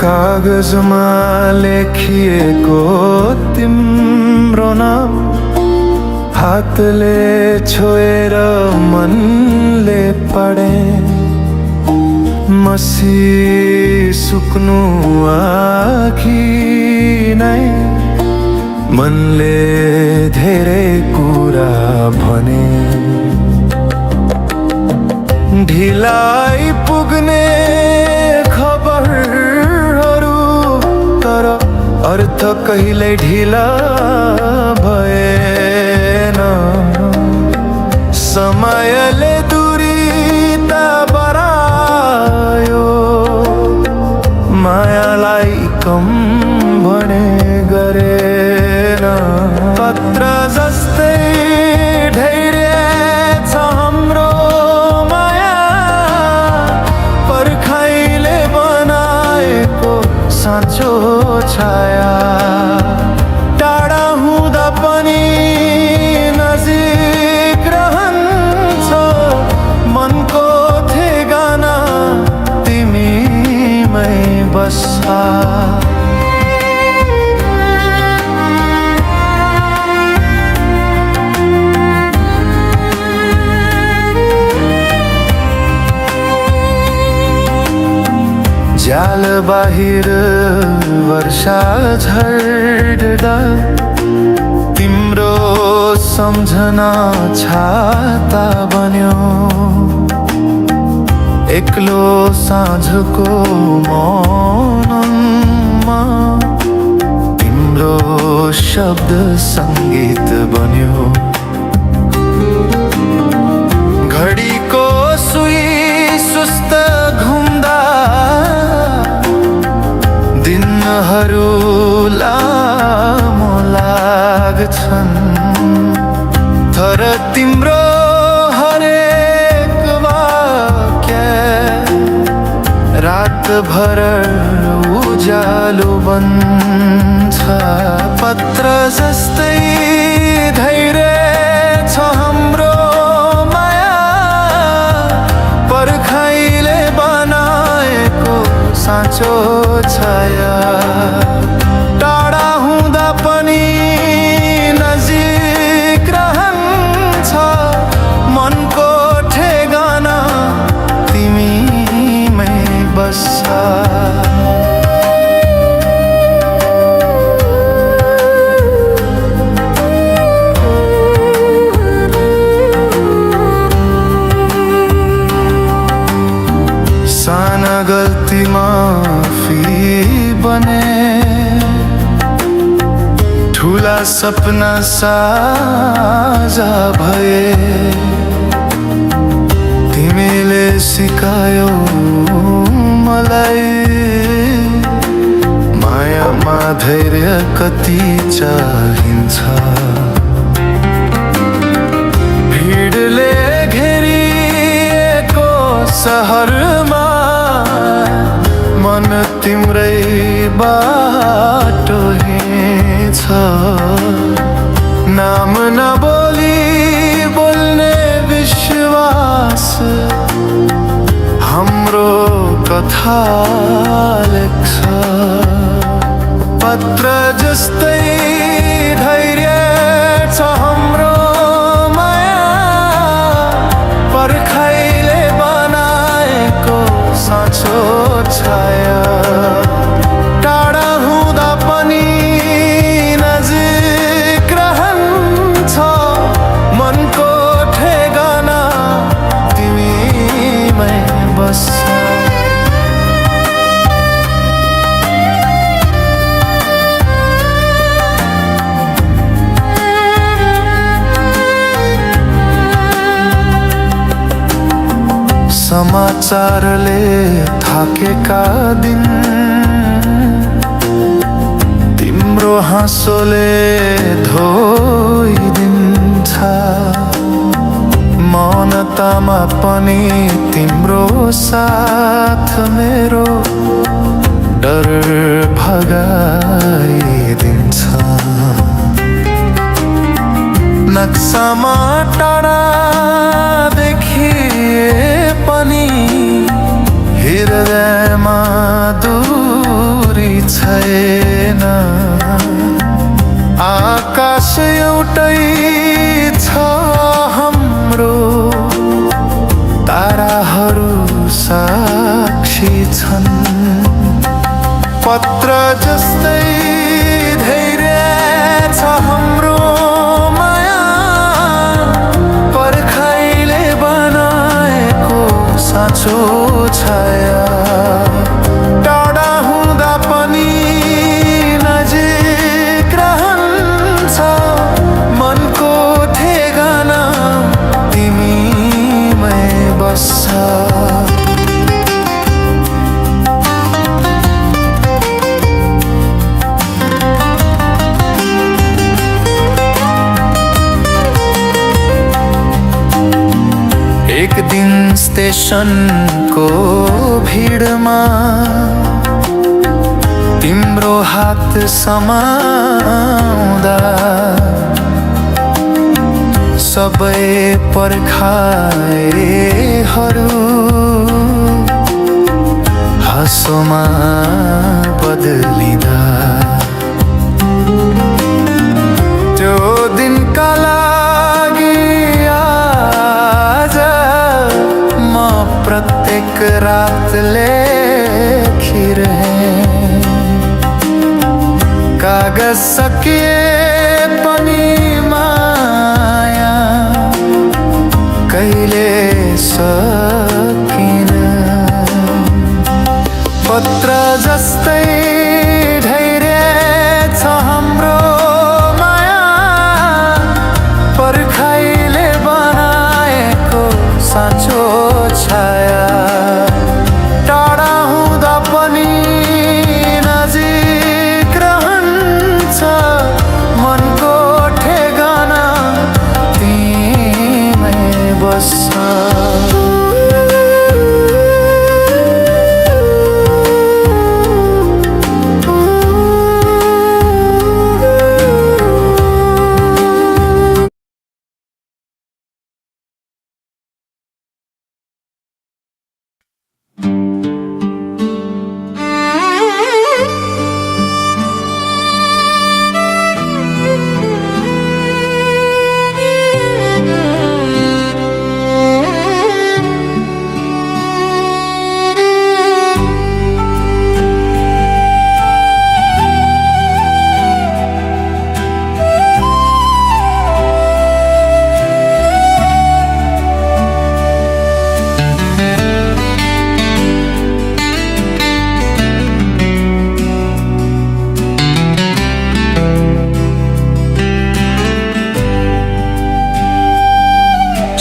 कागजमा लेखिएको तिम्रो नाम हातले छोएर मनले पढे मसी सुक्नु आखी नै मनले धेरै कुरा भने ढिलाई पुग्ने खबरहरू तर अर्थ कहिल्यै ढिला भएन समयले दूरी त बढायो मायालाई कम भने गरेन पत्र जस्तै धैर्य छ हाम्रो माया पर्खाइले बनाएको साँचो छाया टाढा हुँदा पनि नजिक रहन्छ मनको ठेगाना तिमीमै बस्छ जाल बाहिर वर्षा झर्दा तिम्रो सम्झना छाता बन्यो एक्लो साँझको मौनमा तिम्रो शब्द सङ्गीत बन्यो घडीको सुई सुस्त घुम्दा दिनहरू लामो लाग्छन् तर तिम्रो हरेक वाक्य रातभर उज्यालो बन्छ पत्र जस्तै धैर्य छ हाम्रो माया पर्खाइले बनाएको साँचो छाया टाढा हुँदा पनि नजिक रहन्छ मनको ठेगाना तिमीमै बस्छ साना गल्ती माफी बने ठुला सपना साझा भए तिमीले सिकायौ मलाई मायामा धैर्य कति चाहिन्छ भिडले घेरिएको सहरमा मन तिम्रै बाटो हिँड्छ नाम नबोली बोल्ने विश्वास हाम्रो कथा लेख्छ पत्र जस्तै धैर्य छ हाम्रो माया पर्खाइले बनाएको साँचो छाया टाढा हुँदा पनि नजिक रहन्छ मनको ठेगाना तिमीमै बस्छ समाचारले थाकेका दिन तिम्रो हाँसोले धोइदिन्छ मौनतामा पनि तिम्रो साथ मेरो डर भगाइदिन्छ नक्सामा टाढा देखिए पनि हृदयमा दूर छैन। आकाश एउटै छ हाम्रो, ताराहरू साक्षी छन्। पत्र जस्तै धैर्य छ हाम्रो माया, पर्खाइले बनाएको साँचो छाया। टाढा हुँदा पनि नजिक रहन्छ, मनको ठेगाना तिमीमै बस्छ। एक दिन स्टेशनको भिडमा तिम्रो हात समाउँदा सबै पर्खाइहरू हाँसोमा बदलिँदा त्यो दिनका लागि प्रत्येक रात लेखिरहे। कागज सकिए पनि माया कहिले सकिन। पत्र जस्तै धैर्य छ हाम्रो माया, पर्खाइले बनाएको साँचो छाया। टाढा हुँदा पनि नजिक रहन्छ, मनको ठेगाना तिमीमै बस्छ।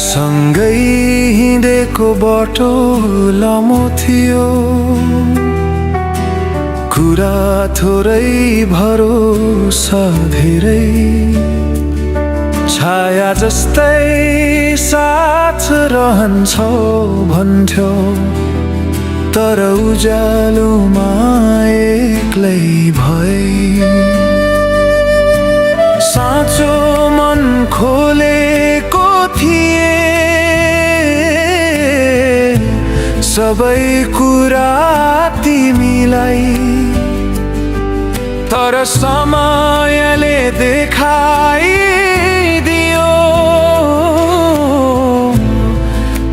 सँगै हिँडेको बाटो लामो थियो, कुरा थोरै भरोसा धेरै। छाया जस्तै साथ रहन्छौ भन्थ्यो, तर उज्यालोमा एक्लै भए। साँचो मन खोलेको थिए, सबै कुरा तिमीलाई, तर समयले देखाइदियो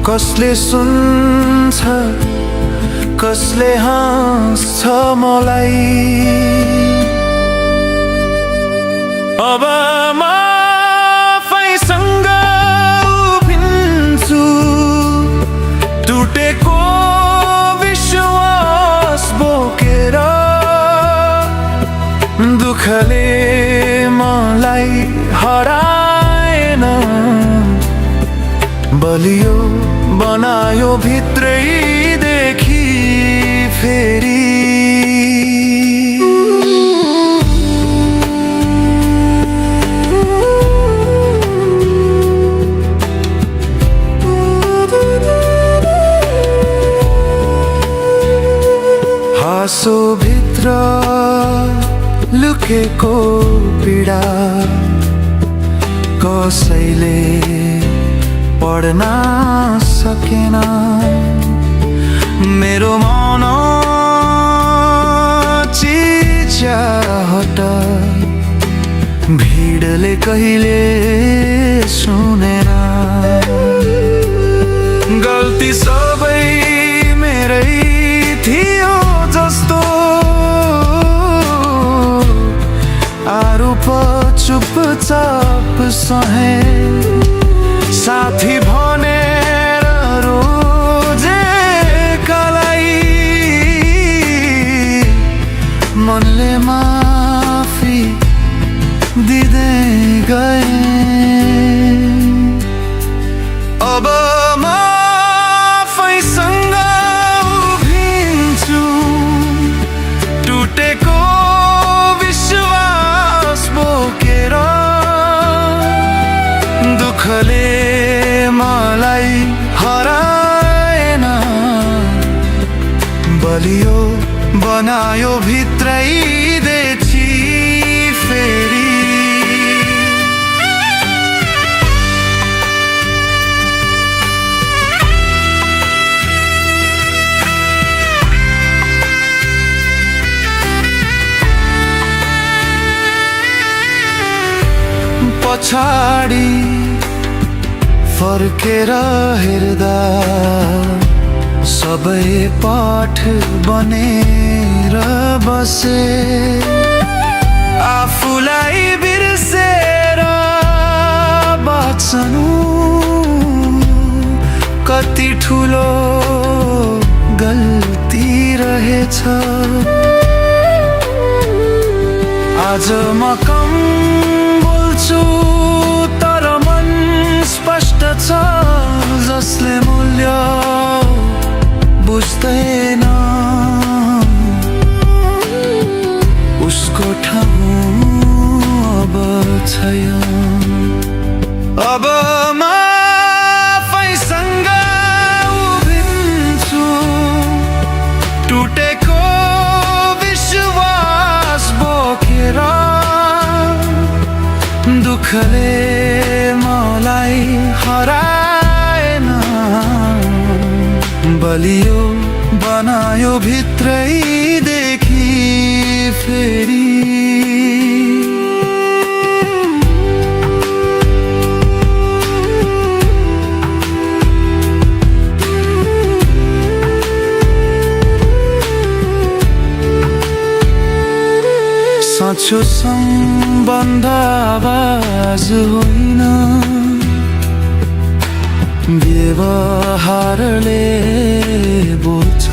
कसले सुन्छ कसले हाँस्छ मलाई। अब म आफैसँग उभिन्छु, टुटेको विश्वास बोकेर। दुःखले मलाई हराएन, बलियो बनायो भित्रैदेखि फेरि। हाँसो भित्र लुकेको पीडा कसैले पढ्न सकेन। मेरो मन हट भिडले कहिले सुनेन गल्ती सबै मेरै थियो जस्तो आरोप चुपचाप सहे साथी भनेर रोजेकालाई मनले माफी दिँदै गए अब म आफैसँग उभिन्छु टुटेको विश्वास बोकेर दुःखले मलाई हराएन बलियो बनायो भित्रैदेखि फेरि पछाडि फर्केर हेर्दा सबै पाठ बनेर बसे आफूलाई बिर्सेर बाँच्नु कति ठुलो गल्ती रहेछ आज म कम बोल्छु तर मन स्पष्ट छ जसले मूल्य बुझ्दैन उसको ठाउँ अब छैन अब म आफैसँग उभिन्छु टुटेको विश्वास बोकेर दुःखले मलाई हराएन बलियो बनायो भित्रैदेखि फेरि साँचो सम्बन्ध आवाज होइन व्यवहारले बोल्छ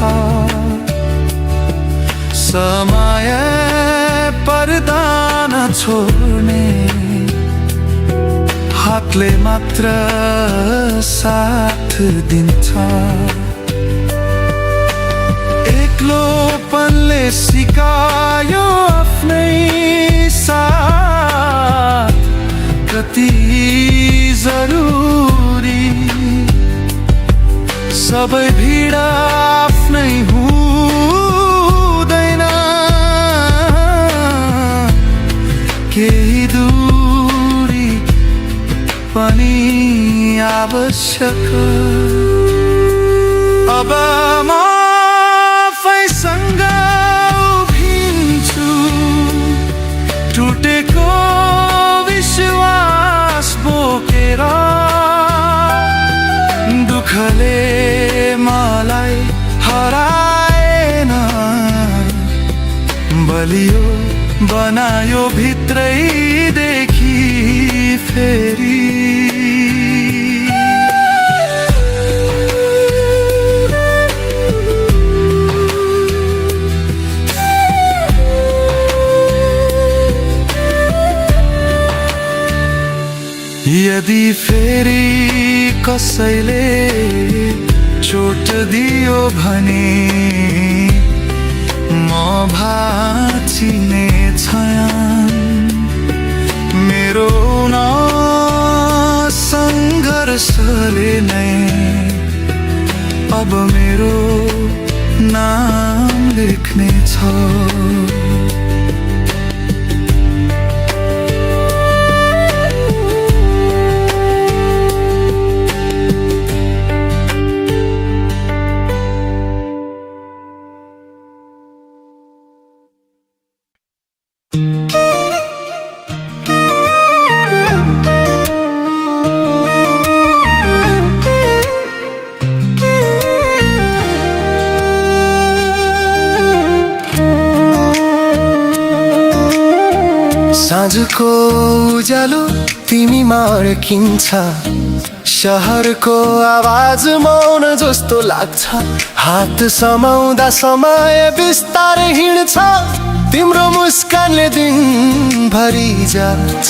समय पर्दा नछोड्ने हातले मात्र साथ दिन्छ एक्लोपनले सिकायो आफ्नै साथ कति जरुरी सबै भिड आफ्नै हुँदैन केही दूरी पनि आवश्यक अब म आफैसँग उभिन्छु टुटेको विश्वास बोकेर दुःखले मलाई हराएन बलियो बनायो भित्रैदेखि फेरि यदि फेरि कसैले चोट दियो भने म भाँचिने छैन मेरो सङ्घर्षले नै अब मेरो नाम लेख्ने छ साँझको उज्यालो तिमीमा अड्किन्छ, शहरको आवाज मौन जस्तो लाग्छ। हात समाउँदा समय बिस्तारै हिँड्छ, तिम्रो मुस्कानले दिनभरि जान्छ।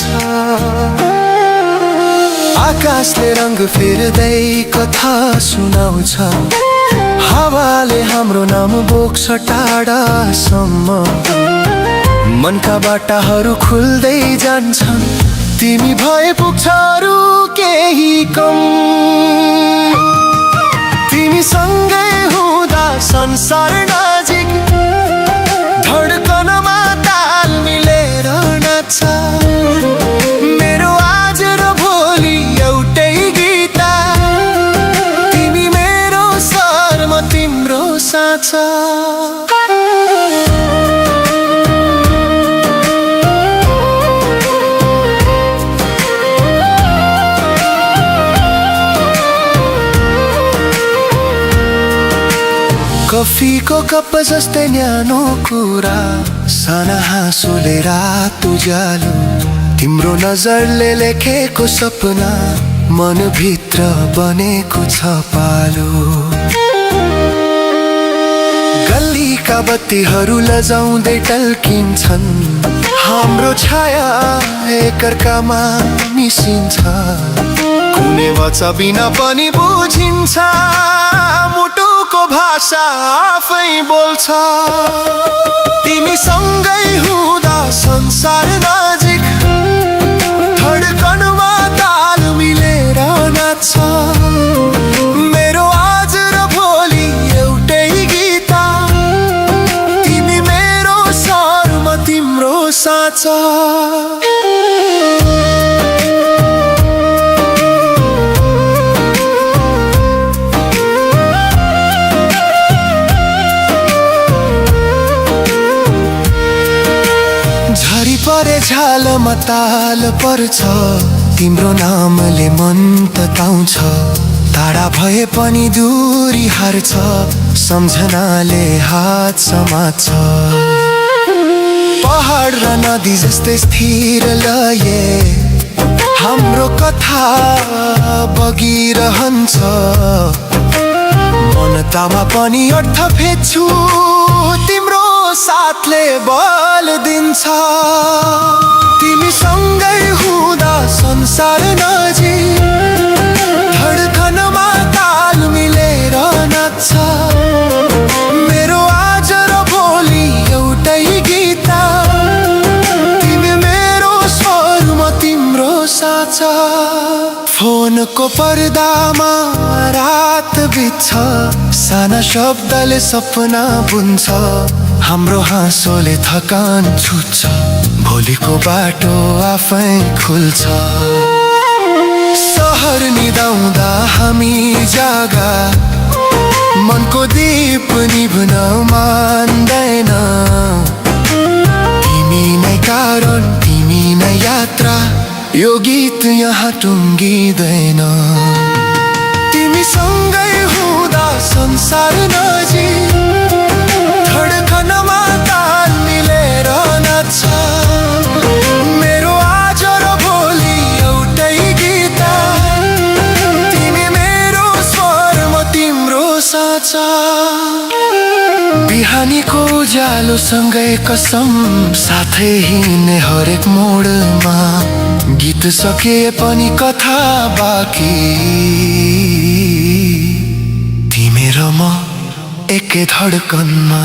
आकाशले रंग फेर्दै कथा सुनाउँछ, हावाले हाम्रो नाम बोक्छ टाढासम्म। मनका बाटाहरू खुल्दै जान्छन्, तिमी भए पुग्छ अरू केही कम। तिमी सँगै हुँदा संसार नजिक, धड्कनमा ताल मिलेर नाच्छ। मेरो आज र भोलि एउटै गीत, तिमी मेरो स्वर म तिम्रो साँचा। कफीको कप जस्तै न्यानो कुरा, साना हाँसोले रात उज्यालो। तिम्रो नजरले लेखेको सपना मनभित्र बनेको छ पालो। गल्लीका बत्तीहरू लजाउँदै टल्किन्छन्, हाम्रो छाया एकअर्कामा मिसिन्छ। कुनै वचा बिना पनि बुझिन्छ, मुटुको भाषा आफै बोल्छ। तिमी सँगै हुँदा संसार नजिक, धड्कनमा ताल मिलेर नाच्छ। मेरो आज र भोलि एउटै गीत, तिमी मेरो स्वर म तिम्रो साँचा। झरी परे झालमा ताल पर्छ, तिम्रो नामले मन तताउँछ। टाढा भए पनि दूरी हार्छ, सम्झनाले हात समात्छ। पहाड र नदी जस्तै स्थिर लये, हाम्रो कथा बगिरहन्छ। मनतामा पनि अर्थ फेर्छु, तिम्रो साथले बल दिन्छ। तिमी सँगै हुँदा संसार नजिक, धड्कनमा ताल मिलेर नाच्छ। मेरो आज र भोलि एउटै गीत, तिमी मेरो स्वर म तिम्रो साँचा। फोनको पर्दामा रात बित्छ, साना शब्दले सपना बुन्छ। हाम्रो हाँसोले थकान छुट्छ, भोलिको बाटो आफै खुल्छ। सहर निदाउँदा हामी जागा, मनको दीप निभ्न मान्दैन। तिमी नै कारण, तिमी नै यात्रा, यो गीत यहाँ टुङ्गिँदैन। तिमी सँगै हुँदा संसार नजिक, धड्कनमा ताल मिलेर नाच्छ। मेरो आज र भोलि एउटै गीत, तिमी मेरो स्वर म तिम्रो साँचा। बिहानीको उज्यालो सँगै कसम, साथै हिँड्ने हरेक मोडमा। गीत सके पनि कथा बाँकी, तिमी र म एकै धड्कनमा।